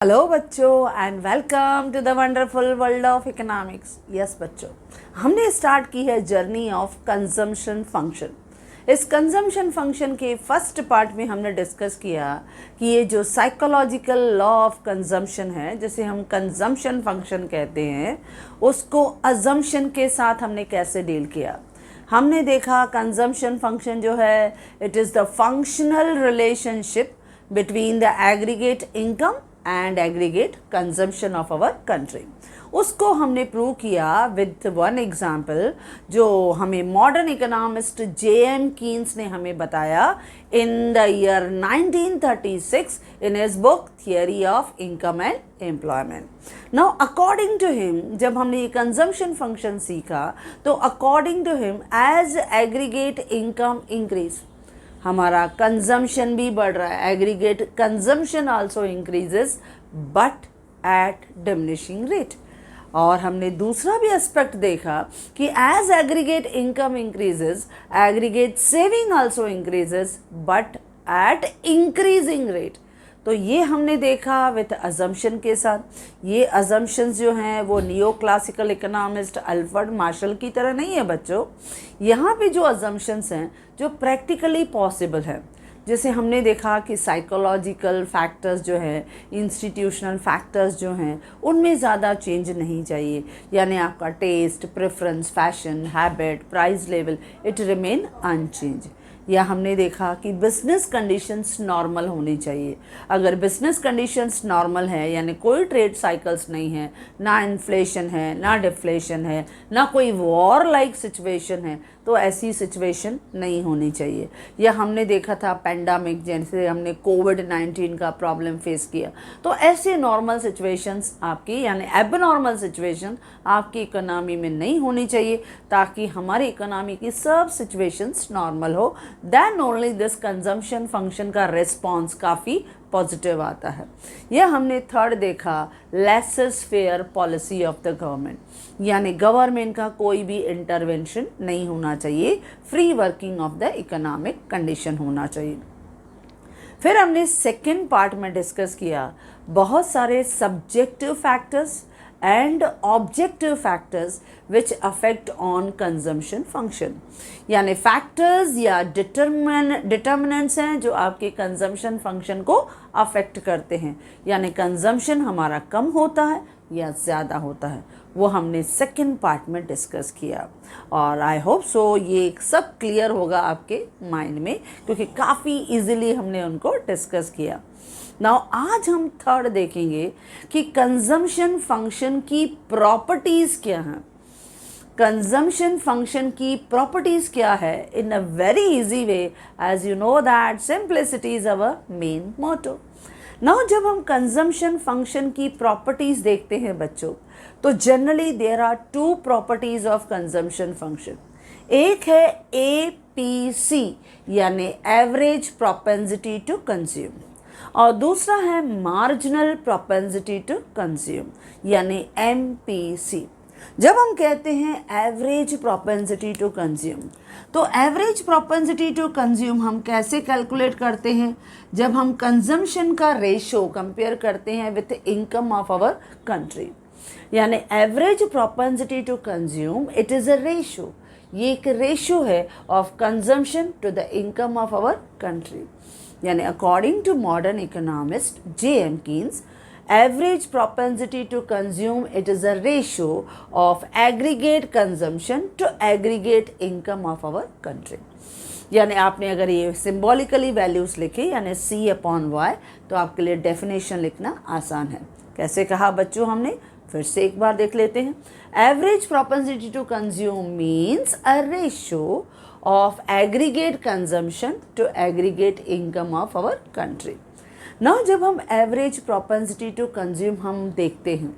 Hello बच्चों and welcome to the wonderful world of economics. Yes बच्चों, हमने start की है जर्नी ऑफ कंजम्पशन फंक्शन। इस कंजम्पशन फंक्शन के फर्स्ट पार्ट में हमने डिस्कस किया कि ये जो साइकोलॉजिकल लॉ ऑफ कंजम्पशन है, जिसे हम कंजम्पशन फंक्शन कहते हैं, उसको अजम्पशन के साथ हमने कैसे डील किया। हमने देखा कंजम्पशन फंक्शन जो है, it is the functional relationship between the aggregate income and aggregate consumption of our country. उसको हमने प्रूव किया विद वन एग्जाम्पल जो हमें मॉडर्न इकोनॉमिस्ट J.M. कीन्स ने हमें बताया in the year 1936 in his book theory of income and employment. Now according to him, जब हमने ये कंजम्पशन फंक्शन सीखा तो according to him as aggregate income increase, हमारा कंजम्पशन भी बढ़ रहा है, aggregate consumption also increases but at diminishing rate. और हमने दूसरा भी एस्पेक्ट देखा कि as aggregate income increases, aggregate saving also increases but at increasing rate. तो ये हमने देखा विथ अजम्पशन के साथ। ये अजम्पशंस जो हैं वो neo classical economist Alfred Marshall की तरह नहीं है बच्चों। यहाँ पे जो अजम्पशंस हैं जो प्रैक्टिकली पॉसिबल है, जैसे हमने देखा कि साइकोलॉजिकल फैक्टर्स जो है, इंस्टीट्यूशनल फैक्टर्स जो हैं, उनमें ज़्यादा चेंज नहीं चाहिए, यानी आपका taste, preference, fashion, habit, price level, it remain unchanged. या हमने देखा कि बिजनेस कंडीशंस नॉर्मल होनी चाहिए। अगर बिजनेस कंडीशंस नॉर्मल है, यानी कोई ट्रेड साइकिल्स नहीं है, ना इन्फ्लेशन है, ना डिफ्लेशन है, ना कोई वॉर लाइक सिचुएशन है, तो ऐसी सिचुएशन नहीं होनी चाहिए। या हमने देखा था पेंडेमिक, जैसे हमने कोविड-19 का प्रॉब्लम फेस किया, तो ऐसे नॉर्मल सिचुएशंस आपकी, यानी एबनॉर्मल सिचुएशन आपकी इकोनॉमी में नहीं होनी चाहिए, ताकि हमारी इकोनॉमी की सब सिचुएशंस नॉर्मल हो। Then only this consumption function का रिस्पॉन्स काफ़ी पॉजिटिव आता है। यह हमने थर्ड देखा, laissez faire policy of the government, यानी गवर्नमेंट का कोई भी इंटरवेंशन नहीं होना चाहिए, free working of the economic condition होना चाहिए। फिर हमने सेकेंड पार्ट में डिस्कस किया बहुत सारे subjective factors and objective factors which affect on consumption function, यानी फैक्टर्स या डिटर्मिनेंट्स हैं जो आपके कंजम्पशन फंक्शन को अफेक्ट करते हैं, यानी कंजम्पशन हमारा कम होता है या ज़्यादा होता है, वो हमने सेकेंड पार्ट में डिस्कस किया। और आई होप सो ये सब क्लियर होगा आपके माइंड में, क्योंकि काफ़ी इजीली हमने उनको डिस्कस किया। नाउ आज हम थर्ड देखेंगे कि कंजम्पशन फंक्शन की प्रॉपर्टीज़ क्या हैं। कंजम्पशन फंक्शन की प्रॉपर्टीज़ क्या है in a very easy way, as you know that simplicity is our main motto. Now जब हम कंजम्पशन फंक्शन की प्रॉपर्टीज़ देखते हैं बच्चों, तो generally there are two properties of consumption function. एक है APC, यानी एवरेज प्रोपेंसिटी टू कंज्यूम, और दूसरा है मार्जिनल प्रोपेंसिटी टू कंज्यूम, यानी MPC। जब हम कहते हैं एवरेज प्रोपेंसिटी टू कंज्यूम, तो एवरेज प्रोपेंसिटी टू कंज्यूम हम कैसे कैलकुलेट करते हैं? जब हम कंजम्पशन का रेशो कंपेयर करते हैं with income of our country, यानी average propensity to consume it is a ratio. ये एक रेशो है of consumption to the income of our country, यानी according to modern economist J.M. Keynes, average propensity to consume it is a ratio of aggregate consumption to aggregate income of our country। यानी आपने अगर ये symbolically values लिखे, यानी C/Y, तो आपके लिए डेफिनेशन लिखना आसान है। कैसे कहा बच्चों हमने? फिर से एक बार देख लेते हैं। Average propensity to consume means a ratio of aggregate consumption to aggregate income of our country। Now जब हम average propensity to consume हम देखते हैं,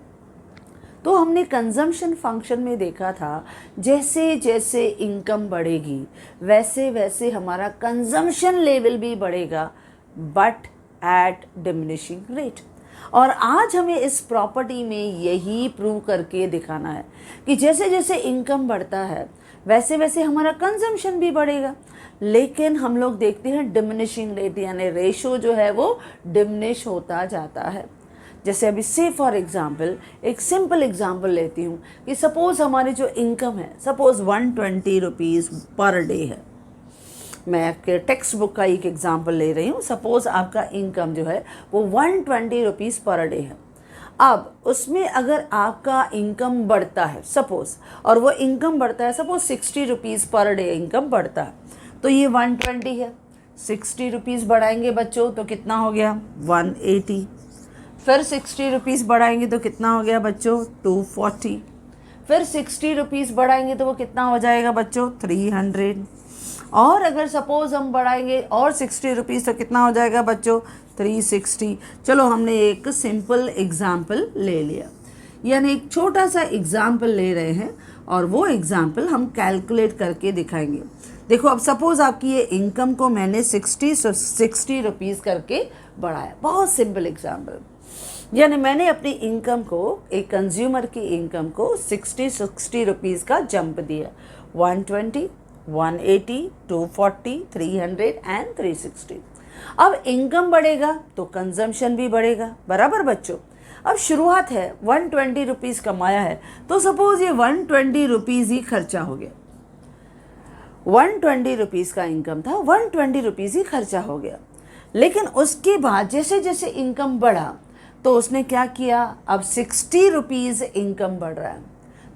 तो हमने कंजम्पशन फंक्शन में देखा था जैसे जैसे इनकम बढ़ेगी वैसे वैसे हमारा कंजम्पशन लेवल भी बढ़ेगा, बट एट डिमिनिशिंग रेट। और आज हमें इस प्रॉपर्टी में यही प्रूव करके दिखाना है कि जैसे जैसे इनकम बढ़ता है वैसे वैसे हमारा कंजम्पशन भी बढ़ेगा, लेकिन हम लोग देखते हैं डिमिनिशिंग रेट, यानी रेशो जो है वो डिमिनिश होता जाता है। जैसे अभी से फॉर एग्जांपल एक सिंपल एग्जांपल लेती हूँ कि सपोज़ हमारी जो इनकम है, सपोज़ 120 रुपीज़ पर डे है। मैं आपके टेक्स्ट बुक का एक एग्जांपल ले रही हूँ। सपोज़ आपका इनकम जो है वो 120 रुपीज़ पर डे है। अब उसमें अगर आपका इनकम बढ़ता है सपोज़, और वो इनकम बढ़ता है suppose 60 rupees per day income बढ़ता है, तो ये 120 है। 60 रुपीज़ बढ़ाएंगे बच्चों तो कितना हो गया 180। फिर 60 रुपीज़ बढ़ाएंगे तो कितना हो गया बच्चों 240। फिर 60 रुपीज़ बढ़ाएंगे तो वो कितना हो जाएगा बच्चों 300। और अगर सपोज़ हम बढ़ाएंगे और 60 रुपीज़ तो कितना हो जाएगा बच्चों 360। चलो हमने एक सिंपल एग्जाम्पल ले लिया, यानी एक छोटा सा एग्जाम्पल ले रहे हैं और वो एग्जाम्पल हम कैलकुलेट करके दिखाएंगे। देखो अब सपोज़ आपकी ये इनकम को मैंने 60 रुपीज़ करके बढ़ाया। बहुत सिंपल एग्जाम्पल, यानी मैंने अपनी इनकम को, एक कंज्यूमर की इनकम को 60 रुपीज़ का जंप दिया। 120, 180, 240, 300 एंड 360। अब इनकम बढ़ेगा तो कंजम्पशन भी बढ़ेगा, बराबर बच्चों। अब शुरुआत है 120 रुपीज़ कमाया है तो सपोज़ ये 120 रुपीज़ ही खर्चा हो गया। 120 रुपीज़ का इनकम था, 120 रुपीज़ ही खर्चा हो गया। लेकिन उसके बाद जैसे जैसे इनकम बढ़ा तो उसने क्या किया, अब 60 रुपीज़ इनकम बढ़ रहा है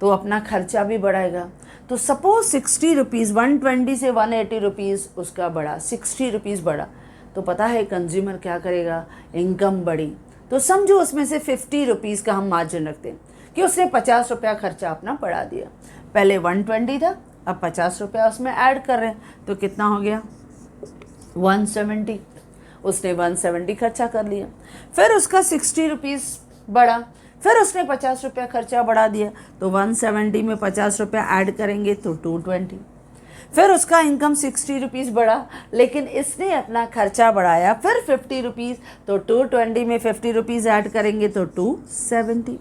तो अपना खर्चा भी बढ़ाएगा। तो सपोज़ 60 रुपीज़, 120 से 180 रुपीज़ उसका बढ़ा, 60 रुपीज़ बढ़ा, तो पता है कंज्यूमर क्या करेगा, इनकम बढ़ी तो समझो उसमें से 50 रुपीज़ का हम मार्जिन रखते हैं कि उसने 50 रुपया खर्चा अपना बढ़ा दिया। पहले 120 था, अब 50 रुपया उसमें ऐड कर रहे हैं तो कितना हो गया 170। उसने 170 खर्चा कर लिया। फिर उसका 60 रुपीज़ बढ़ा, फिर उसने 50 रुपया खर्चा बढ़ा दिया तो 170 में 50 रुपया ऐड करेंगे तो 220। फिर उसका इनकम 60 रुपीज़ बढ़ा, लेकिन इसने अपना खर्चा बढ़ाया फिर 50 रुपीज़, तो 220 में 50 रुपीज़ ऐड करेंगे तो 270।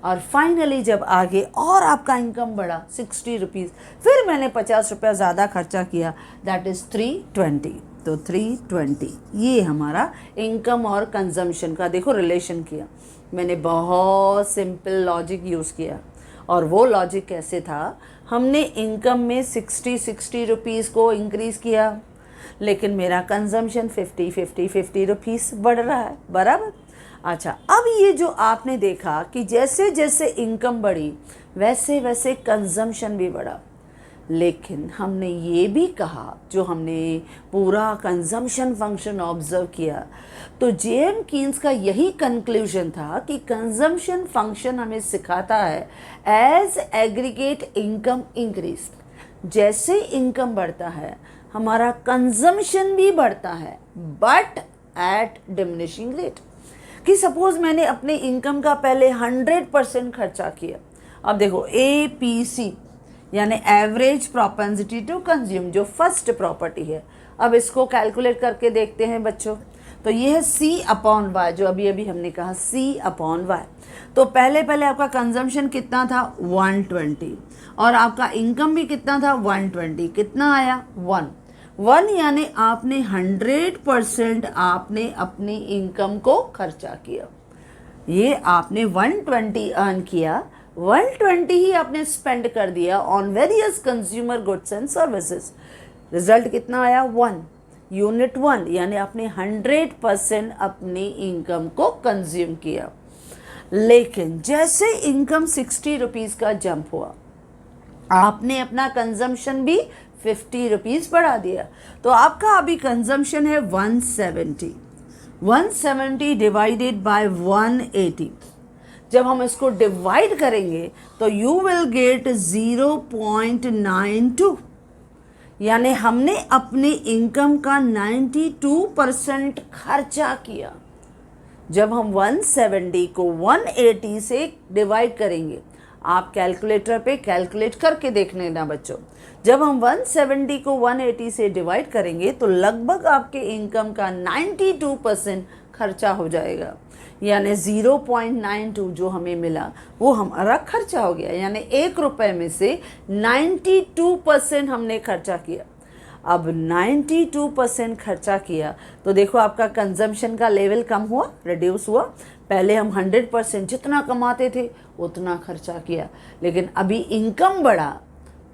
और फाइनली जब आगे और आपका इनकम बढ़ा 60 रुपीज़, फिर मैंने 50 रुपया ज़्यादा खर्चा किया, दैट इज़ 320। तो 320 ये हमारा इनकम और कंजम्पशन का देखो रिलेशन किया। मैंने बहुत सिंपल लॉजिक यूज़ किया, और वो लॉजिक कैसे था, हमने इनकम में 60 रुपीज़ को इंक्रीज़ किया, लेकिन मेरा कंजम्पशन 50 रुपीज़ बढ़ रहा है, बराबर। अच्छा, अब ये जो आपने देखा कि जैसे जैसे इनकम बढ़ी वैसे वैसे कंजम्पशन भी बढ़ा, लेकिन हमने ये भी कहा, जो हमने पूरा कंजम्पशन फंक्शन ऑब्जर्व किया, तो जेएम कीन्स का यही कंक्लूजन था कि कंजम्पशन फंक्शन हमें सिखाता है एज एग्रीगेट इनकम इंक्रीज, जैसे इनकम बढ़ता है हमारा कंजम्पशन भी बढ़ता है, बट एट डिमिनिशिंग रेट। कि सपोज़ मैंने अपने इनकम का पहले 100% खर्चा किया, अब देखो APC यानी एवरेज प्रोपेंसिटी टू कंज्यूम, जो फर्स्ट प्रॉपर्टी है, अब इसको कैलकुलेट करके देखते हैं बच्चों। तो ये है C/Y, जो अभी अभी हमने कहा C/Y। तो पहले आपका कंजम्पशन कितना था 120, और आपका इनकम भी कितना था 120, कितना आया 1 यानी आपने 100% आपने अपनी इनकम को खर्चा किया। ये आपने 120 अर्न किया, 120 ही आपने स्पेंड कर दिया on various consumer goods and services. Result कितना आया 1, यूनिट 1, यानी आपने 100% अपनी इनकम को कंज्यूम किया। लेकिन जैसे इनकम 60 रुपीज़ का जंप हुआ, आपने अपना कंजम्पशन भी 50 रुपीज़ बढ़ा दिया, तो आपका अभी कंजम्पशन है 170 डिवाइडेड बाय 180। जब हम इसको डिवाइड करेंगे तो यू विल गेट 0.92, यानी हमने अपने इनकम का 92% खर्चा किया। जब हम 170 को 180 से डिवाइड करेंगे, आप कैलकुलेटर पे कैलकुलेट करके देख लेना बच्चों, जब हम 170 को 180 से डिवाइड करेंगे तो लगभग आपके इनकम का 92% खर्चा हो जाएगा, यानी 0.92 जो हमें मिला वो हमारा खर्चा हो गया, यानी 1 रुपये में से 92% हमने खर्चा किया। अब 92% खर्चा किया तो देखो आपका कंजम्पशन का लेवल कम हुआ, रिड्यूस हुआ। पहले हम 100% जितना कमाते थे उतना खर्चा किया, लेकिन अभी इनकम बढ़ा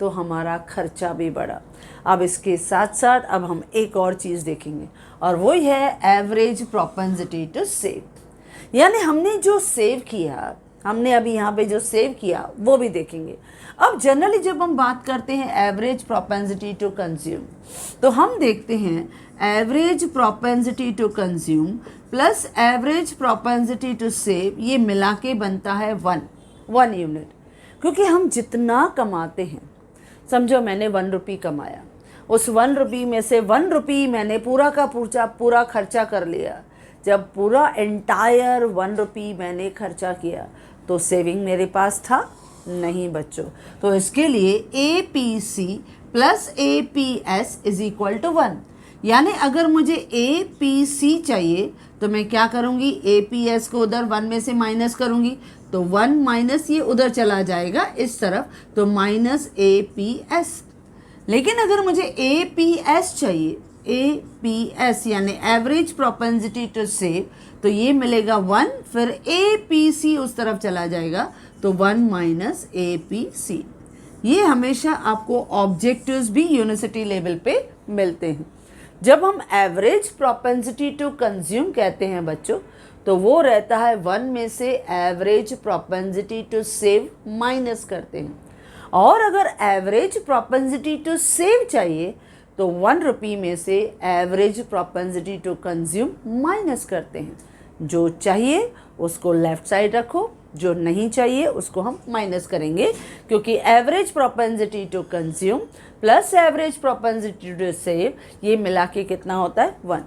तो हमारा खर्चा भी बढ़ा। अब इसके साथ साथ अब हम एक और चीज़ देखेंगे और वो है एवरेज प्रोपेंसिटी टू सेव। यानी हमने जो सेव किया, हमने अभी यहाँ पे जो सेव किया वो भी देखेंगे। अब जनरली जब हम बात करते हैं एवरेज प्रोपेंसिटी टू कंज्यूम, तो हम देखते हैं average propensity to consume plus average propensity to save, ये मिला के बनता है 1 यूनिट। क्योंकि हम जितना कमाते हैं, समझो मैंने 1 रुपये कमाया, उस 1 रुपये में से 1 रुपये मैंने पूरा का पूरा खर्चा कर लिया। जब पूरा एंटायर 1 रुपये मैंने खर्चा किया तो सेविंग मेरे पास था नहीं बच्चों। तो इसके लिए APC plus APS is equal to 1। यानी अगर मुझे APC चाहिए तो मैं क्या करूँगी, APS को उधर 1 में से माइनस करूँगी तो 1 माइनस ये उधर चला जाएगा इस तरफ, तो माइनस APS। लेकिन अगर मुझे APS चाहिए, APS यानी एवरेज प्रोपेंसिटी टू सेव, तो ये मिलेगा 1, फिर APC उस तरफ चला जाएगा तो 1 माइनस APC। ये हमेशा आपको ऑब्जेक्टिव्स भी यूनिवर्सिटी लेवल पे मिलते हैं। जब हम एवरेज प्रोपेंसिटी टू कंज्यूम कहते हैं बच्चों, तो वो रहता है 1 में से average propensity to save minus करते हैं। और अगर एवरेज प्रोपेंसिटी टू सेव चाहिए तो 1 रुपये में से average propensity to consume minus करते हैं। जो चाहिए उसको लेफ्ट साइड रखो, जो नहीं चाहिए उसको हम माइनस करेंगे, क्योंकि average propensity to consume plus average propensity to save ये मिला के कितना होता है 1।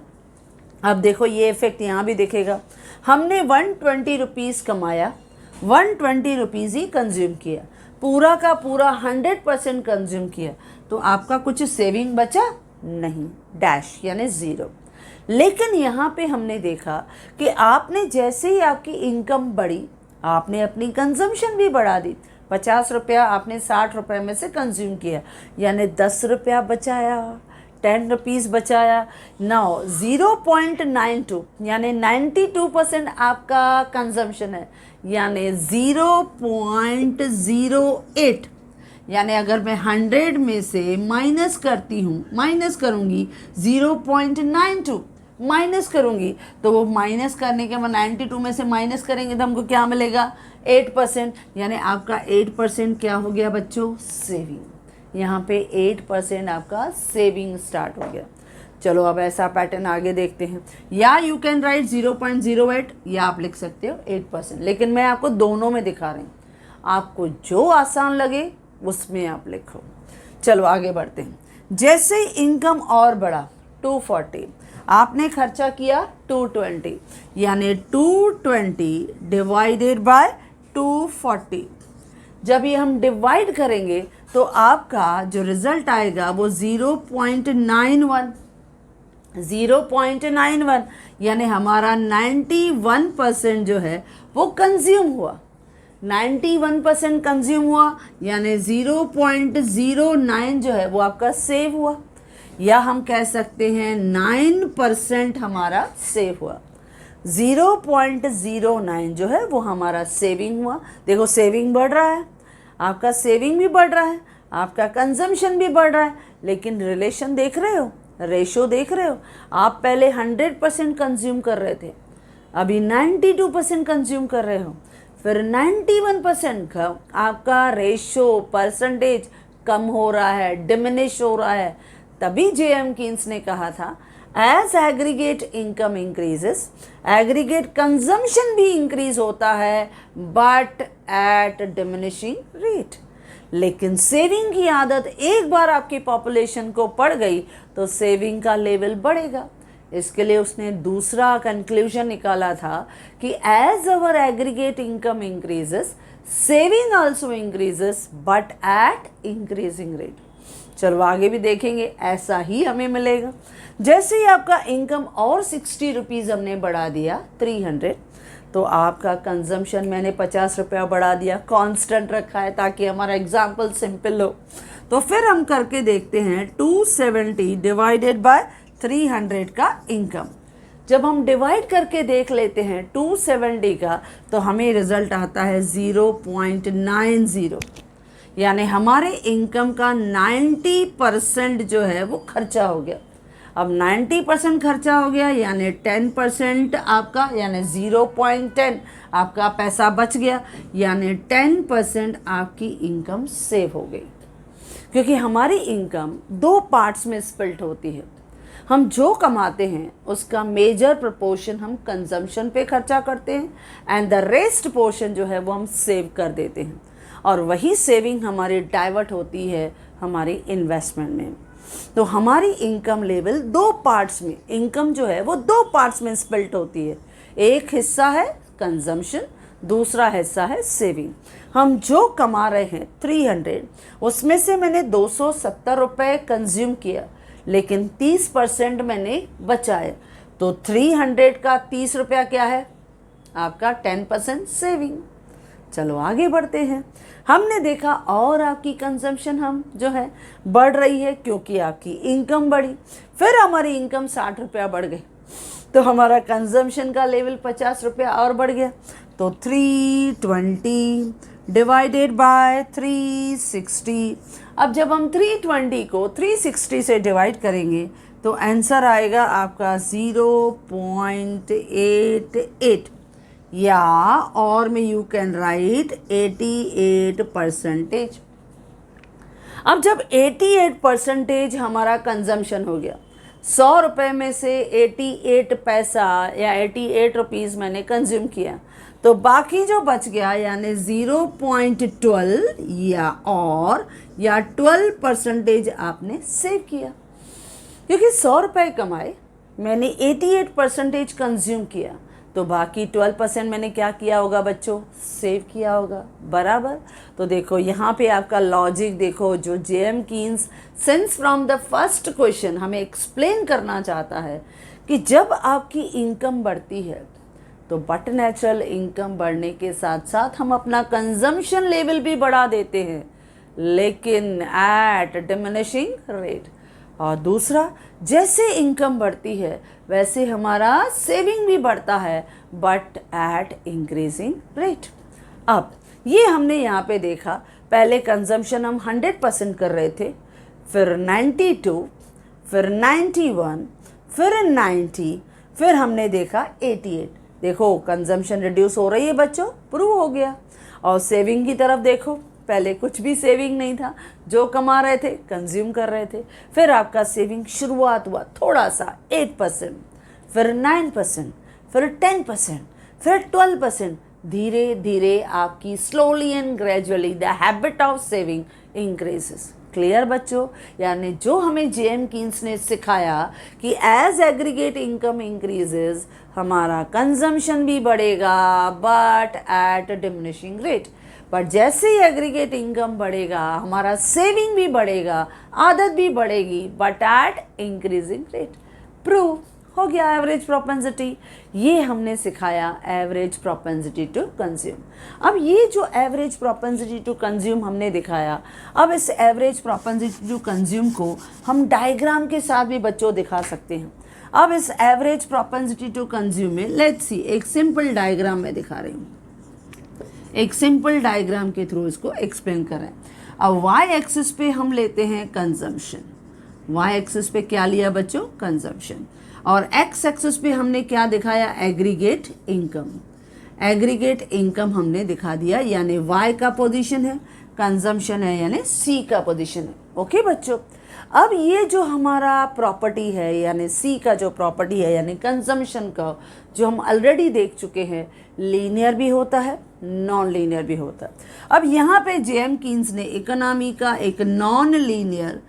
अब देखो ये इफेक्ट यहाँ भी दिखेगा। हमने 120 रुपीज़ कमाया, 120 रुपीज़ ही कंज्यूम किया, पूरा का पूरा 100% कंज्यूम किया, तो आपका कुछ सेविंग बचा नहीं, डैश यानी 0। लेकिन यहाँ पे हमने देखा कि आपने जैसे ही आपकी इनकम बढ़ी, आपने अपनी कंजम्पशन भी बढ़ा दी। 50 रुपया आपने 60 रुपये में से कंज्यूम किया, यानी 10 रुपया बचाया, 10 रुपीज़ बचाया। नाउ 0.92 यानी 92% आपका कंजम्पशन है, यानी 0.08। यानी अगर मैं 100 में से माइनस करती हूँ, माइनस करूँगी 0.92 माइनस करूँगी, तो वो माइनस करने के बाद 92 में से माइनस करेंगे तो हमको क्या मिलेगा 8%। यानी आपका 8% क्या हो गया बच्चों, सेविंग। यहाँ पे 8% आपका सेविंग स्टार्ट हो गया। चलो अब ऐसा पैटर्न आगे देखते हैं। या यू कैन राइट 0.08 या आप लिख सकते हो 8%, लेकिन मैं आपको दोनों में दिखा रही हूँ, आपको जो आसान लगे उसमें आप लिखो। चलो आगे बढ़ते हैं। जैसे इनकम और बढ़ा 240, आपने खर्चा किया 220, यानी 220 डिवाइडेड बाय 240। जब ये हम डिवाइड करेंगे तो आपका जो रिजल्ट आएगा वो 0.91, यानी हमारा 91% जो है वो कंज्यूम हुआ। 91% कंज्यूम हुआ, यानी 0.09 जो है वो आपका सेव हुआ, या हम कह सकते हैं 9% हमारा सेव हुआ। 0.09 जो है वो हमारा सेविंग हुआ। देखो सेविंग बढ़ रहा है, आपका सेविंग भी बढ़ रहा है, आपका कंजम्पशन भी बढ़ रहा है, लेकिन रिलेशन देख रहे हो, रेशो देख रहे हो। आप पहले 100% कंज्यूम कर रहे थे, अभी 92% कंज्यूम कर रहे हो, फिर 91% का आपका रेशो परसेंटेज कम हो रहा है, डिमिनिश हो रहा है। तभी J.M. कीन्स ने कहा था as aggregate income increases, aggregate consumption भी इंक्रीज होता है बट एट डिमिनिशिंग रेट। लेकिन सेविंग की आदत एक बार आपकी पॉपुलेशन को पड़ गई तो सेविंग का लेवल बढ़ेगा। इसके लिए उसने दूसरा कंक्लूजन निकाला था कि as our aggregate income increases, saving also increases but at increasing rate. चलो आगे भी देखेंगे, ऐसा ही हमें मिलेगा। जैसे ही आपका इनकम और 60 रुपीज़ हमने बढ़ा दिया 300, तो आपका कंजम्पशन मैंने 50 रुपया बढ़ा दिया, कांस्टेंट रखा है ताकि हमारा एग्जाम्पल सिंपल हो। तो फिर हम करके देखते हैं 270 डिवाइडेड बाय 300 का इनकम। जब हम डिवाइड करके देख लेते हैं 270 का, तो हमें रिजल्ट आता है 0.90, यानी हमारे इनकम का 90% जो है वो खर्चा हो गया। अब 90% खर्चा हो गया, यानी 10% आपका, यानी 0.10 आपका पैसा बच गया, यानी 10% आपकी इनकम सेव हो गई। क्योंकि हमारी इनकम 2 पार्ट्स में स्प्लिट होती है। हम जो कमाते हैं उसका मेजर प्रोपोर्शन हम कंजम्पशन पे खर्चा करते हैं, एंड द रेस्ट पोर्शन जो है वो हम सेव कर देते हैं, और वही सेविंग हमारी डाइवर्ट होती है हमारी इन्वेस्टमेंट में। तो हमारी इनकम लेवल 2 पार्ट्स में, इनकम जो है वो 2 पार्ट्स में स्प्लिट होती है। एक हिस्सा है कंजम्पशन, दूसरा हिस्सा है सेविंग। हम जो कमा रहे हैं 300, उसमें से मैंने 270 रुपये कंज्यूम किया, लेकिन 30% मैंने बचाया। तो 300 का 30 रुपया क्या है? आपका 10% सेविंग। चलो आगे बढ़ते हैं। हमने देखा और आपकी कंजम्पशन हम जो है बढ़ रही है क्योंकि आपकी इनकम बढ़ी। फिर हमारी इनकम 60 रुपया बढ़ गई, तो हमारा कंजम्पशन का लेवल 50 रुपया और बढ़ गया। तो 320 डिवाइडेड बाय 360। अब जब हम 320 को 360 से डिवाइड करेंगे तो आंसर आएगा आपका 0.88, या और में यू कैन राइट 88%। अब जब 88% हमारा कंजम्पशन हो गया, 100 रुपये में से 88 पैसा या 88 रुपीज़ मैंने कंज्यूम किया, तो बाकी जो बच गया यानी 0.12 या 12% आपने सेव किया। क्योंकि 100 रुपये कमाए, मैंने 88% कंज्यूम किया, तो बाकी 12% मैंने क्या किया होगा बच्चों? सेव किया होगा, बराबर। तो देखो यहाँ पे आपका लॉजिक देखो, जो JM Keynes since from the first question हमें एक्सप्लेन करना चाहता है कि जब आपकी इनकम बढ़ती है तो बट नेचुरल इनकम बढ़ने के साथ साथ हम अपना कंजम्पशन लेवल भी बढ़ा देते हैं, लेकिन एट डिमिनिशिंग रेट। और दूसरा, जैसे इनकम बढ़ती है वैसे हमारा सेविंग भी बढ़ता है, बट एट इंक्रीजिंग रेट। अब ये हमने यहाँ पे देखा, पहले कंजम्पशन हम 100% कर रहे थे, फिर 92, फिर 91, फिर 90, फिर हमने देखा 88। देखो कंजम्पशन रिड्यूस हो रही है बच्चों, प्रूव हो गया। और सेविंग की तरफ देखो, पहले कुछ भी सेविंग नहीं था, जो कमा रहे थे कंज्यूम कर रहे थे। फिर आपका सेविंग शुरुआत हुआ थोड़ा सा 8%, फिर 9%, फिर 10%, फिर 12%। धीरे धीरे आपकी slowly and gradually the habit of saving increases. Clear बच्चों? यानी जो हमें जेएम कीन्स ने सिखाया कि एज एग्रीगेट इनकम इंक्रीजेस, हमारा कंजम्पशन भी बढ़ेगा but at diminishing rate. But जैसे ही एग्रीगेट इनकम बढ़ेगा हमारा सेविंग भी बढ़ेगा, आदत भी बढ़ेगी, but at increasing rate. Prove हो गया एवरेज प्रोपेंसिटी। ये हमने सिखाया एवरेज प्रोपेंसिटी टू कंज्यूम। अब ये जो एवरेज प्रोपेंसिटी टू कंज्यूम हमने दिखाया, अब इस एवरेज प्रोपेंसिटी टू कंज्यूम को हम डायग्राम के साथ भी बच्चों दिखा सकते हैं। अब इस एवरेज प्रोपेंसिटी टू कंज्यूम में लेट्स सी, एक सिंपल डायग्राम में दिखा रही हूँ, एक सिंपल डायग्राम के थ्रू इसको एक्सप्लेन कर रहे हैं। अब वाई एक्सिस पे हम लेते हैं कंजम्पशन, वाई एक्सिस पे क्या लिया बच्चों? कंजम्पशन। और एक्स एक्सिस पे हमने क्या दिखाया? Aggregate income. एग्रीगेट इनकम हमने दिखा दिया, यानी वाई का पोजीशन है, कंजम्पशन है यानी सी का पोजीशन है। ओके बच्चों, अब ये जो हमारा प्रॉपर्टी है यानी सी का जो प्रॉपर्टी है यानी कंजम्पशन का, जो हम ऑलरेडी देख चुके हैं, लीनियर भी होता है, नॉन लीनियर भी होता है। अब यहाँ पे जेएम कीन्स ने इकोनॉमी का एक नॉन लीनियर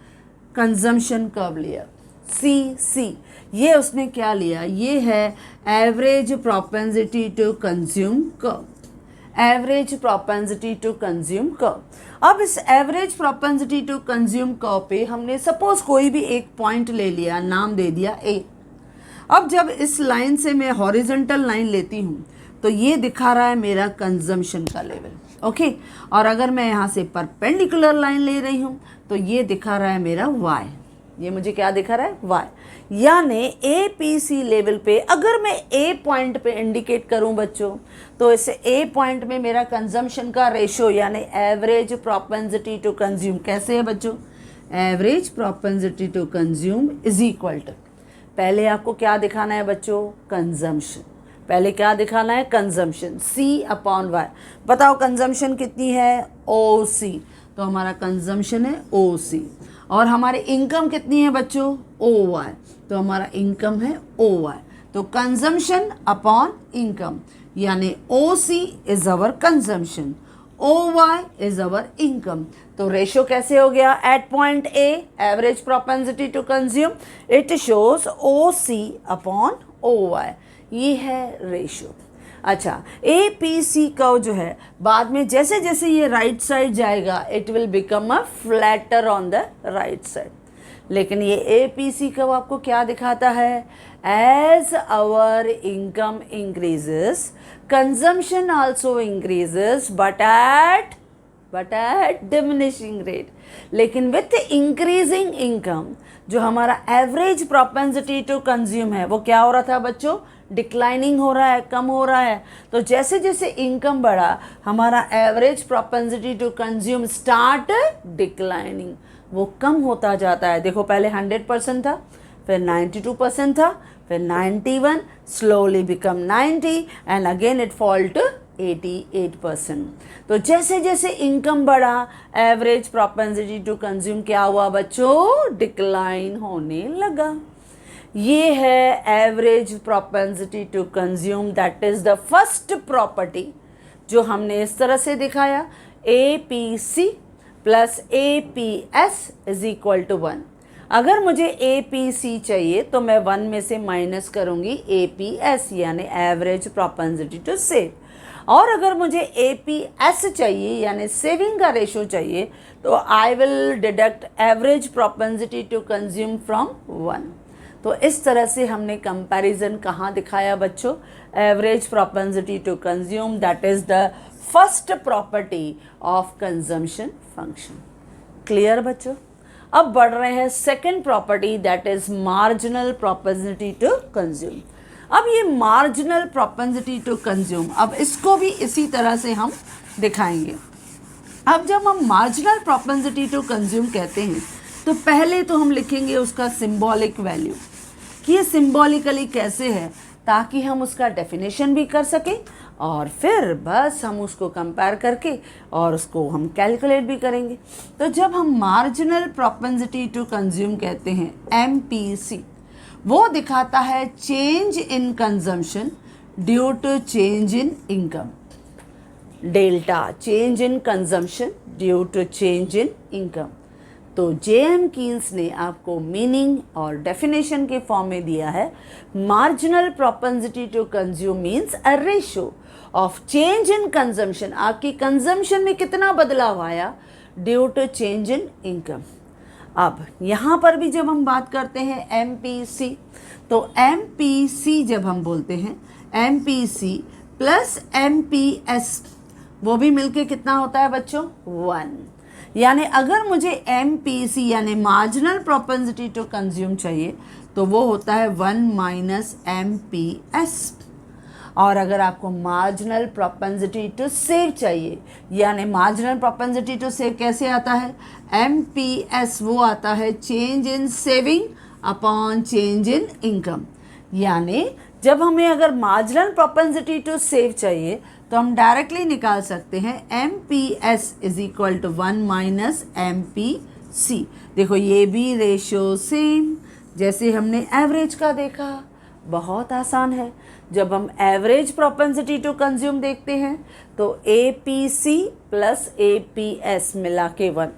कंजम्पशन कर्व लिया, सी। ये उसने क्या लिया? ये है average propensity to consume curve, average propensity to consume curve. अब इस average propensity to consume curve पे हमने सपोज कोई भी एक पॉइंट ले लिया, नाम दे दिया ए। अब जब इस लाइन से मैं हॉरिजॉन्टल लाइन लेती हूँ तो ये दिखा रहा है मेरा कंजम्पशन का लेवल, ओके। और अगर मैं यहाँ से परपेंडिकुलर लाइन ले रही हूँ तो ये दिखा रहा है मेरा y, ये मुझे क्या दिखा रहा है y। यानी APC लेवल पे अगर मैं A पॉइंट पे इंडिकेट करूं बच्चों, तो इस A पॉइंट में मेरा कंजम्पशन का रेशो यानी एवरेज प्रोपेंसिटी टू कंज्यूम कैसे है बच्चों, average propensity to consume is equal to, पहले आपको क्या दिखाना है बच्चों, कंजम्पशन, पहले क्या दिखाना है, कंजम्पशन, C/Y। बताओ कंजम्पशन कितनी है, OC, तो हमारा कंजम्पशन है OC। और हमारे इनकम कितनी है बच्चों, OY, तो हमारा इनकम है OY। तो कंजम्पशन अपॉन इनकम यानी OC is our consumption, OY is our income. तो रेशो कैसे हो गया, at point A average propensity to consume, it shows OC upon OY, ये है रेशो। अच्छा, APC कर्व जो है बाद में जैसे जैसे ये राइट साइड जाएगा it will become a flatter on the right side, लेकिन ये APC कर्व आपको क्या दिखाता है, as our income increases consumption also increases but at diminishing rate. लेकिन विथ इंक्रीजिंग इनकम जो हमारा एवरेज प्रोपेंसिटी टू कंज्यूम है वो क्या हो रहा था बच्चों, डिक्लाइनिंग हो रहा है, कम हो रहा है। तो जैसे जैसे इनकम बढ़ा हमारा average propensity to consume start declining, वो कम होता जाता है। देखो पहले 100% था, फिर 92% था, फिर 91, slowly become 90 and again it fall to 88%। तो जैसे जैसे इनकम बढ़ा एवरेज प्रोपेंसिटी टू कंज्यूम क्या हुआ बच्चों, डिक्लाइन होने लगा। ये है average propensity to consume, that is the first property जो हमने इस तरह से दिखाया, APC plus APS is equal to 1। अगर मुझे APC चाहिए तो मैं 1 में से माइनस करूंगी APS यानी एवरेज प्रोपेंसिटी टू सेव, और अगर मुझे APS चाहिए यानी सेविंग का रेशो चाहिए तो I will deduct average propensity to consume from 1। तो इस तरह से हमने कंपैरिजन कहाँ दिखाया बच्चों, average propensity to consume, that is the first property of consumption function. Clear बच्चों। अब बढ़ रहे हैं second property, that is marginal propensity to consume. अब ये मार्जिनल प्रोपेंसिटी टू कंज्यूम, अब इसको भी इसी तरह से हम दिखाएंगे। अब जब हम मार्जिनल प्रोपेंसिटी टू कंज्यूम कहते हैं तो पहले तो हम लिखेंगे उसका सिंबॉलिक वैल्यू, कि ये सिंबॉलिकली कैसे है, ताकि हम उसका डेफिनेशन भी कर सकें और फिर बस हम उसको कंपेयर करके और उसको हम कैलकुलेट भी करेंगे। तो जब हम मार्जिनल प्रोपेंसिटी टू कंज्यूम कहते हैं MPC, वो दिखाता है change in consumption due to change in income, delta change in consumption due to change in income. तो J.M. कीन्स ने आपको मीनिंग और डेफिनेशन के फॉर्म में दिया है, marginal propensity to consume means a ratio of change in consumption, आपकी consumption में कितना बदलाव आया due to change in income. अब यहाँ पर भी जब हम बात करते हैं MPC, तो MPC जब हम बोलते हैं MPC प्लस MPS, वो भी मिलके कितना होता है बच्चों, 1। यानी अगर मुझे MPC यानी मार्जिनल प्रोपेंसिटी टू कंज्यूम चाहिए तो वो होता है 1 माइनस MPS, और अगर आपको मार्जिनल प्रोपेंसिटी टू सेव चाहिए यानी मार्जिनल प्रोपेंसिटी टू सेव कैसे आता है, MPS वो आता है change in saving upon change in income. यानी जब हमें अगर मार्जिनल प्रोपेंसिटी टू सेव चाहिए तो हम डायरेक्टली निकाल सकते हैं MPS is equal to 1 minus MPC। देखो ये भी रेशियो सेम जैसे हमने एवरेज का देखा, बहुत आसान है। जब हम एवरेज प्रोपेंसिटी टू कंज्यूम देखते हैं तो APC प्लस APS मिला के 1,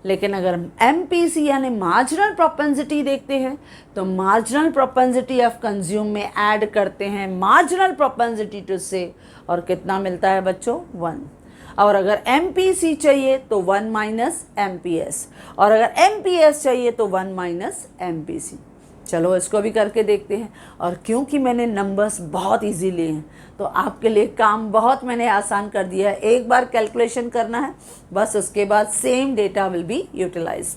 लेकिन अगर हम MPC यानी मार्जिनल प्रोपेंसिटी देखते हैं तो मार्जिनल प्रोपेंसिटी ऑफ कंज्यूम में ऐड करते हैं मार्जिनल प्रोपेंसिटी टू सेव, और कितना मिलता है बच्चों, 1। और अगर MPC चाहिए तो 1 माइनस MPS, और अगर MPS चाहिए तो 1 माइनस MPC। चलो इसको भी करके देखते हैं। और क्योंकि मैंने नंबर्स बहुत इजी लिए हैं तो आपके लिए काम बहुत मैंने आसान कर दिया है। एक बार कैलकुलेशन करना है बस, उसके बाद same data will be utilise.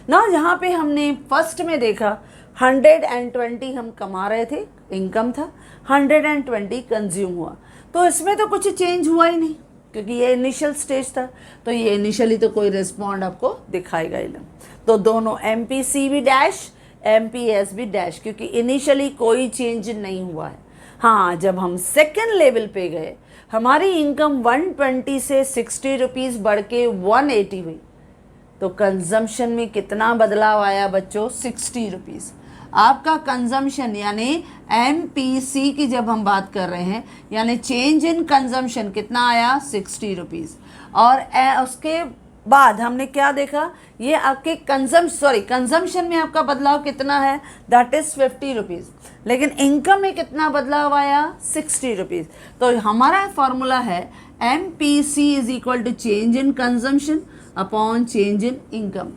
ना यहाँ पे हमने फर्स्ट में देखा 120 हम कमा रहे थे, इनकम था, 120 कंज्यूम हुआ। तो इसमें तो कुछ चेंज हुआ ही नहीं क्योंकि ये इनिशियल स्टेज था, तो ये इनिशियली तो कोई रिस्पॉन्ड आपको दिखाएगा ही नहीं। तो दोनों MPC भी डैश, MPS भी डैश, क्योंकि इनिशियली कोई चेंज नहीं हुआ है। हाँ, जब हम सेकेंड लेवल पे गए, हमारी इनकम 120 से 60 रुपीज़ बढ़ के 180 हुई, तो कंजम्पशन में कितना बदलाव आया बच्चों? 60 रुपीज़। आपका कंजम्पशन यानी MPC की जब हम बात कर रहे हैं, यानी चेंज इन कंजम्पशन कितना आया? 60 रुपीज़। और उसके बाद हमने क्या देखा? ये आपके कंजम्पशन में आपका बदलाव कितना है? That is 50 rupees. लेकिन इनकम में कितना बदलाव आया? 60 रुपीज़। तो हमारा फॉर्मूला है MPC is equal to change in consumption upon change in income.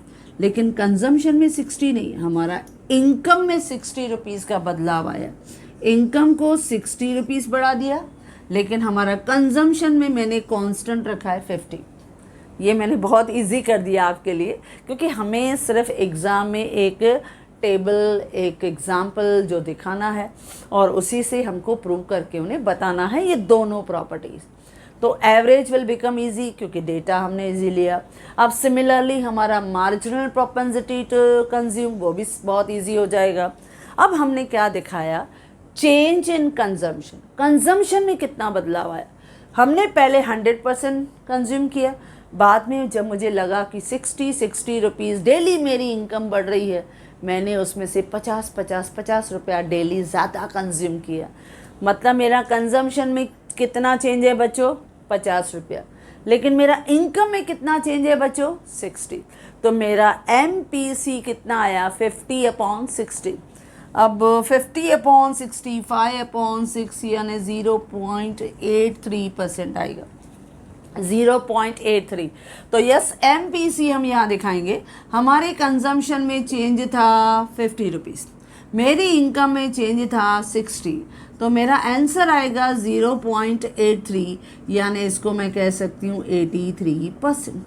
लेकिन कंजम्पशन में 60 नहीं, हमारा इनकम में 60 रुपीज़ का बदलाव आया। इनकम को 60 रुपीज़ बढ़ा दिया, लेकिन हमारा कंजम्पशन में मैंने कांस्टेंट रखा है 50। ये मैंने बहुत इजी कर दिया आपके लिए, क्योंकि हमें सिर्फ एग्ज़ाम में एक टेबल, एक एग्जाम्पल जो दिखाना है और उसी से हमको प्रूव करके उन्हें बताना है ये दोनों प्रॉपर्टीज़। तो एवरेज विल बिकम इजी क्योंकि डेटा हमने इजी लिया। अब सिमिलरली हमारा मार्जिनल प्रोपेंसिटी टू कंज्यूम, वो भी बहुत इजी हो जाएगा। अब हमने क्या दिखाया? Change in consumption. कंजम्पशन में कितना बदलाव आया? हमने पहले 100% कंज्यूम किया, बाद में जब मुझे लगा कि 60 रुपीज़ डेली मेरी इनकम बढ़ रही है, मैंने उसमें से 50 रुपया डेली ज़्यादा कंज्यूम किया। मतलब मेरा कंजम्पशन में कितना चेंज है बच्चों? 50 रुपया। लेकिन मेरा इनकम में कितना चेंज है बच्चों? 60। तो मेरा MPC कितना आया? 50/60। अब 50/60 5/6 यानी 0.83% आएगा, 0.83। तो यस, MPC हम यहाँ दिखाएंगे। हमारे कंजम्पशन में चेंज था 50 रुपीज़, मेरी इनकम में चेंज था 60, तो मेरा आंसर आएगा 0.83, यानी इसको मैं कह सकती हूँ 83%।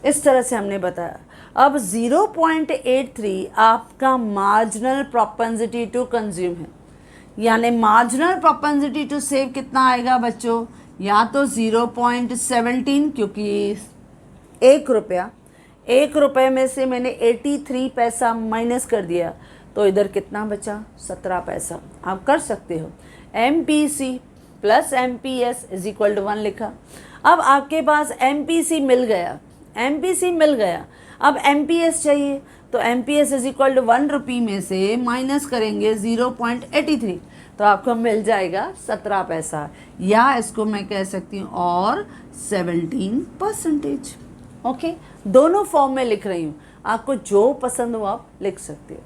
इस तरह से हमने बताया। अब 0.83 आपका मार्जिनल प्रोपेंसिटी टू कंज्यूम है, यानी मार्जिनल प्रोपेंसिटी टू सेव कितना आएगा बच्चों? या तो 0.17, क्योंकि 1 रुपये में से मैंने 83 पैसा माइनस कर दिया, तो इधर कितना बचा? 17 पैसा। आप कर सकते हो। MPC plus MPS is equal to 1 लिखा। अब आपके पास MPC मिल गया, अब MPS चाहिए, तो MPS इज इक्वल टू 1 रुपये में से माइनस करेंगे 0.83, तो आपको मिल जाएगा 17 पैसा, या इसको मैं कह सकती हूँ और 17%। ओके, दोनों फॉर्म में लिख रही हूँ, आपको जो पसंद हो आप लिख सकते हो।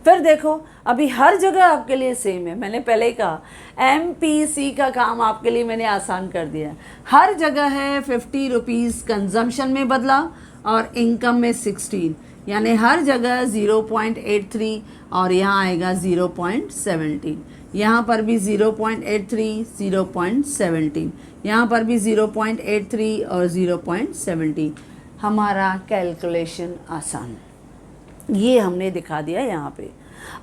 फिर देखो, अभी हर जगह आपके लिए सेम है। मैंने पहले ही कहा MPC का काम आपके लिए मैंने आसान कर दिया। हर जगह है 50 रुपीज़ कंजम्पशन में बदला और इनकम में 16, यानी हर जगह 0.83 और यहाँ आएगा 0.17। यहाँ पर भी 0.83, 0.17, यहाँ पर भी 0.83 और 0.17। हमारा कैलकुलेशन आसान, ये हमने दिखा दिया यहाँ पे।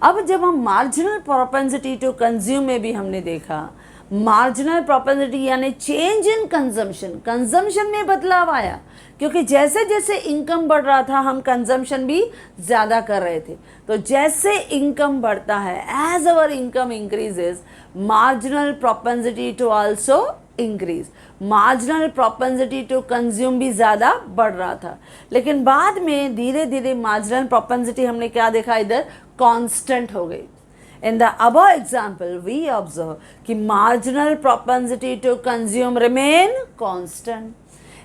अब जब हम मार्जिनल प्रोपेंसिटी टू कंज्यूम में भी हमने देखा, मार्जिनल प्रोपेंसिटी यानी चेंज इन कंजम्पशन में बदलाव आया, क्योंकि जैसे जैसे इनकम बढ़ रहा था हम कंजम्पशन भी ज़्यादा कर रहे थे। तो जैसे इनकम बढ़ता है, as our income increases, marginal propensity to also increase, marginal propensity to consume भी ज़्यादा बढ़ रहा था। लेकिन बाद में धीरे धीरे मार्जिनल प्रोपेंसिटी हमने क्या देखा? इधर कांस्टेंट हो गई। In the above example, we observe कि marginal propensity to consume remain constant.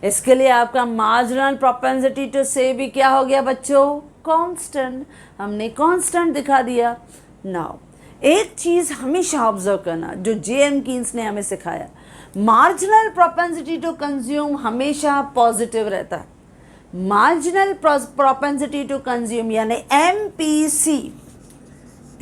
इसके लिए आपका marginal propensity to save भी क्या हो गया बच्चों? Constant। हमने constant दिखा दिया। Now, एक चीज़ हमेशा ऑब्जर्व करना जो J.M. कीन्स ने हमें सिखाया, मार्जिनल प्रोपेंसिटी टू कंज्यूम हमेशा पॉजिटिव रहता है। मार्जिनल प्रोपेंसिटी टू कंज्यूम यानी MPC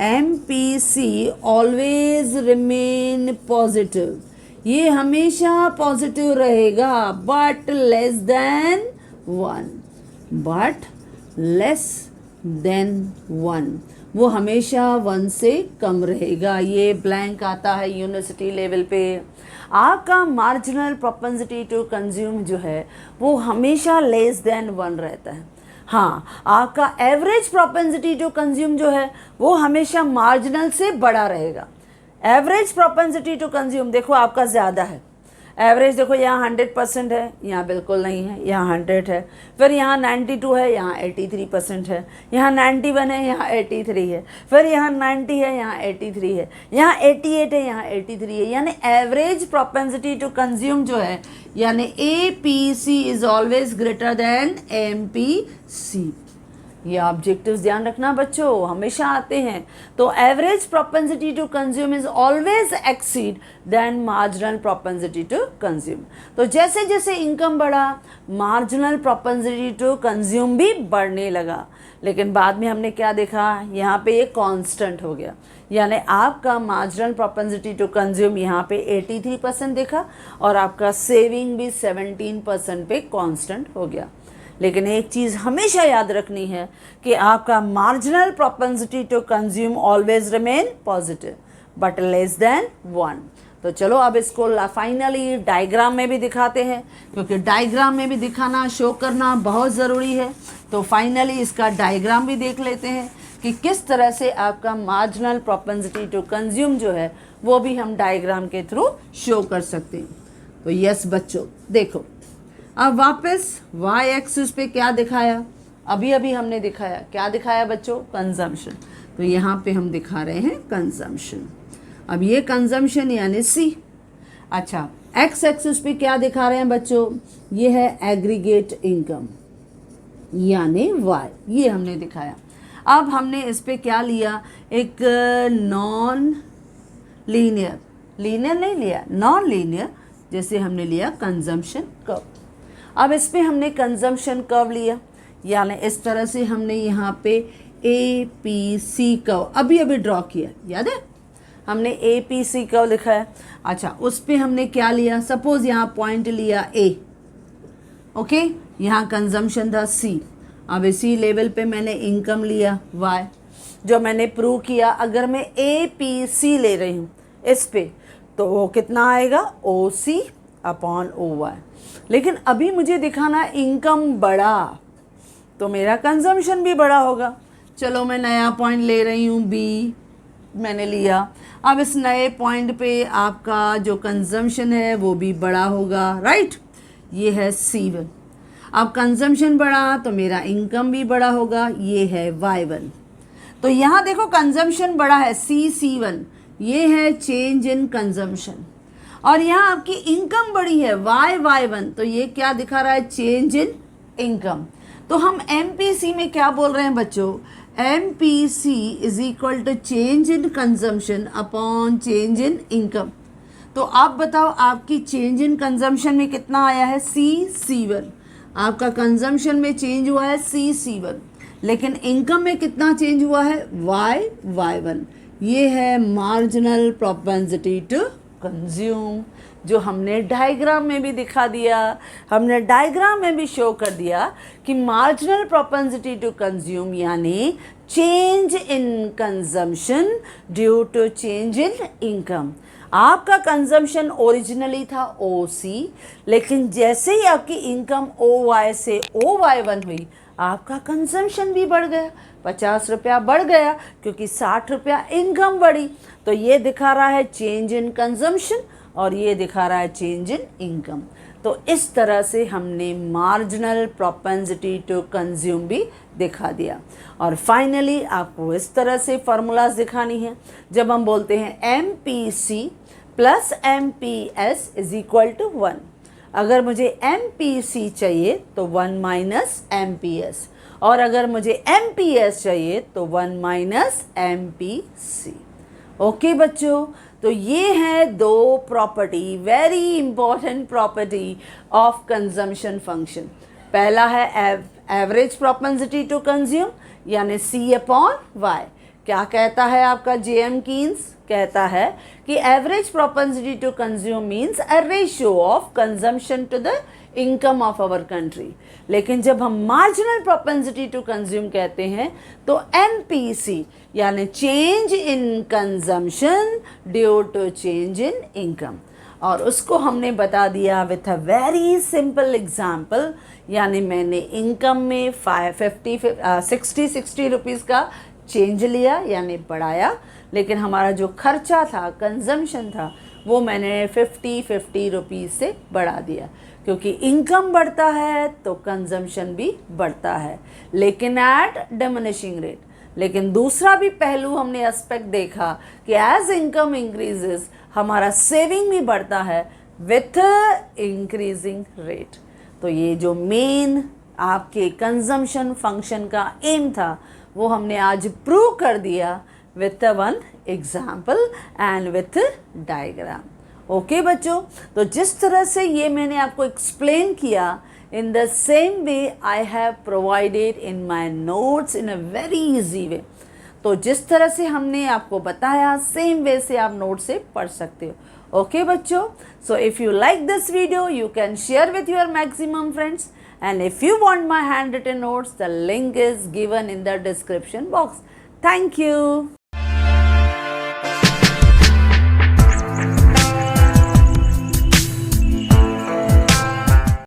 MPC always remain positive, ये हमेशा पॉजिटिव रहेगा, but less than 1, but less than 1, वो हमेशा 1 से कम रहेगा। ये ब्लैंक आता है यूनिवर्सिटी लेवल पे। आपका मार्जिनल प्रोपेंसिटी टू कंज्यूम जो है वो हमेशा लेस देन 1 रहता है। हाँ, आपका एवरेज प्रोपेंसिटी टू कंज्यूम जो है वो हमेशा मार्जिनल से बड़ा रहेगा। एवरेज प्रोपेंसिटी टू कंज्यूम देखो आपका ज़्यादा है, एवरेज देखो यहाँ 100% है, यहाँ बिल्कुल नहीं है, यहाँ 100 है, फिर यहाँ 92 है, यहाँ 83% है, यहाँ 91 है, यहाँ 83 है, फिर यहाँ 90 है, यहाँ 83 है, यहाँ 88 है, यहाँ 83 है। यानी एवरेज प्रोपेंसिटी टू कंज्यूम जो है यानी APC is always greater than MPC। ये ऑब्जेक्टिव्स ध्यान रखना बच्चों, हमेशा आते हैं। तो average propensity to consume is always exceed than marginal propensity to consume. तो जैसे जैसे इनकम बढ़ा मार्जिनल प्रोपेंसिटी टू कंज्यूम भी बढ़ने लगा, लेकिन बाद में हमने क्या देखा, यहाँ पे ये कांस्टेंट हो गया, यानी आपका मार्जिनल प्रोपेंसिटी टू कंज्यूम यहाँ पे 83% देखा और आपका सेविंग भी 17% पे कांस्टेंट हो गया। लेकिन एक चीज़ हमेशा याद रखनी है कि आपका marginal propensity to consume always remain positive but less than 1। तो चलो अब इसको फाइनली डायग्राम में भी दिखाते हैं, क्योंकि डायग्राम में भी दिखाना शो करना बहुत ज़रूरी है। तो फाइनली इसका डायग्राम भी देख लेते हैं कि किस तरह से आपका मार्जिनल प्रोपेंसिटी टू कंज्यूम जो है वो भी हम डायग्राम के थ्रू शो कर सकते हैं। तो यस बच्चों देखो, अब वापस y एक्सिस पे क्या दिखाया, अभी अभी हमने दिखाया, क्या दिखाया बच्चों, कंजम्पशन। तो यहाँ पे हम दिखा रहे हैं कंजम्पशन। अब ये कंजम्पशन यानी C। अच्छा, x एक्सिस पे क्या दिखा रहे हैं बच्चों, ये है एग्रीगेट इनकम यानी y, ये हमने दिखाया। अब हमने इस पे क्या लिया, एक नॉन लीनियर, लीनियर नहीं लिया, नॉन लीनियर, जैसे हमने लिया कंजम्पशन कर्व। अब इस पे हमने कंजम्पशन कर्व लिया, यानी इस तरह से हमने यहाँ पे APC कर्व अभी अभी ड्रॉ किया, याद है हमने APC कर्व लिखा है। अच्छा, उस पे हमने क्या लिया, सपोज यहाँ पॉइंट लिया A, ओके, यहाँ कंजम्पशन था C। अब इसी लेवल पे मैंने इनकम लिया Y, जो मैंने प्रूव किया अगर मैं APC ले रही हूँ इस पे तो वो कितना आएगा, OC अपॉन OY। लेकिन अभी मुझे दिखाना इनकम बढ़ा तो मेरा कंजम्पशन भी बड़ा होगा। चलो मैं नया पॉइंट ले रही हूँ B, मैंने लिया। अब इस नए पॉइंट पे आपका जो कंजम्पशन है वो भी बड़ा होगा, राइट, ये है C1। अब कंजम्पशन बढ़ा तो मेरा इनकम भी बड़ा होगा, ये है Y1। तो यहाँ देखो कंजम्पशन बढ़ा है C1, ये है चेंज इन कंजम्पशन, और यहाँ आपकी इनकम बढ़ी है Y1, तो ये क्या दिखा रहा है, चेंज इन इनकम। तो हम MPC में क्या बोल रहे हैं बच्चों, MPC is equal to change in consumption upon change in income. तो आप बताओ आपकी चेंज इन कंजम्पशन में कितना आया है, C1। आपका कंजम्पशन में चेंज हुआ है C1, लेकिन इनकम में कितना चेंज हुआ है, Y1। ये है मार्जिनल प्रोपेंसिटी टू कंज्यूम, जो हमने डायग्राम में भी दिखा दिया, हमने डायग्राम में भी शो कर दिया कि मार्जिनल प्रोपेंसिटी टू कंज्यूम यानी change in consumption due to change in income. आपका कंजम्पशन ओरिजिनली था OC, लेकिन जैसे ही आपकी इनकम OY से OY1 हुई आपका कंजम्पशन भी बढ़ गया, 50 रुपया बढ़ गया क्योंकि 60 रुपया इनकम बढ़ी। तो ये दिखा रहा है चेंज इन कंजम्पशन और ये दिखा रहा है चेंज इन इनकम। तो इस तरह से हमने मार्जिनल प्रोपेंसिटी टू कंज्यूम भी दिखा दिया। और फाइनली आपको इस तरह से फार्मूलाज दिखानी है, जब हम बोलते हैं MPC plus MPS is equal to 1। अगर मुझे MPC चाहिए तो 1 माइनस MPS, और अगर मुझे MPS चाहिए तो 1 माइनस MPC। ओके बच्चों, तो ये है दो property, very important property of consumption function. पहला है एवरेज प्रोपेंसिटी टू कंज्यूम यानी C अपॉन Y। क्या कहता है आपका जेएम कीन्स? कहता है कि average propensity to consume means a ratio of consumption to the income of our country. लेकिन जब हम मार्जिनल प्रोपेंसिटी टू कंज्यूम कहते हैं तो एमपीसी यानी change in consumption due to change in income, और उसको हमने बता दिया with a very simple example. यानी मैंने इनकम में 60 रुपीज़ का चेंज लिया यानी बढ़ाया, लेकिन हमारा जो खर्चा था, कंजम्पशन था, वो मैंने 50 रुपीज़ से बढ़ा दिया, क्योंकि इनकम बढ़ता है तो कंजम्पशन भी बढ़ता है, लेकिन एट डिमिनिशिंग रेट। लेकिन दूसरा भी पहलू हमने एस्पेक्ट देखा कि एज इनकम इंक्रीजेस हमारा सेविंग भी बढ़ता है विथ इंक्रीजिंग रेट। तो ये जो मेन आपके कंजम्पशन फंक्शन का एम था वो हमने आज प्रूव कर दिया with one example and with diagram. Okay बच्चों, तो जिस तरह से ये मैंने आपको एक्सप्लेन किया, in the same way I have provided in my notes in a very easy way। तो जिस तरह से हमने आपको बताया सेम वे से आप नोट से पढ़ सकते हो। ओके बच्चों, so if you like this video you can share with your maximum friends, and if you want my handwritten notes the link is given in the description box. Thank you.